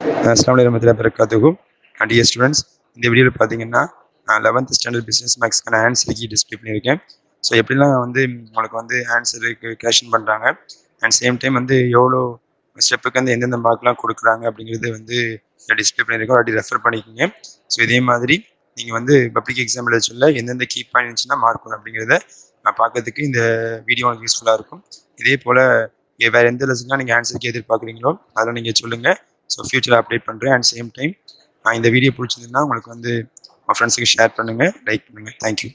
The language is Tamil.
அஸ்ஸலாமு அலைக்கும் வரஹ்மத்துல்லாஹி வபரகாத்துஹு. டியர் ஸ்டூடெண்ட்ஸ், இந்த வீடியோவில் பார்த்தீங்கன்னா 11th ஸ்டாண்டர்ட் பிஸ்னஸ் மேக்ஸ்க்கான ஆன்சர் கீ டிஸ்பிளே பண்ணியிருக்கேன். ஸோ எப்படிலாம் வந்து உங்களுக்கு வந்து ஆன்சருக்கு கேஷன் பண்ணுறாங்க அண்ட் சேம் டைம் வந்து எவ்வளோ ஸ்டெப்புக்கு வந்து எந்தெந்த மார்க்லாம் கொடுக்குறாங்க அப்படிங்கிறது வந்து டிஸ்பிளே பண்ணியிருக்கோம். அப்படி ரெஃபர் பண்ணிக்கோங்க. ஸோ இதே மாதிரி நீங்கள் வந்து பப்ளிக் எக்ஸாம் எழுத சொல்ல எந்தெந்த கீ பாயிண்ட் இருந்துச்சுன்னா மார்க் வரும் அப்படிங்கிறத பார்க்கறதுக்கு இந்த வீடியோ யூஸ்ஃபுல்லாக இருக்கும். இதே போல் வேறு எந்த லெசன்லாம் நீங்கள் ஆன்சருக்கு எதிர்பார்க்குறீங்களோ அதெல்லாம் நீங்கள் சொல்லுங்கள். ஸோ ஃபியூச்சரில் அப்டேட் பண்ணுறேன். அண்ட் சேம் டைம் இந்த வீடியோ பிடிச்சிருந்ததுன்னா உங்களுக்கு வந்து உங்கள் ஃப்ரெண்ட்ஸுக்கு ஷேர் பண்ணுங்கள், லைக் பண்ணுங்கள். தேங்க்யூ.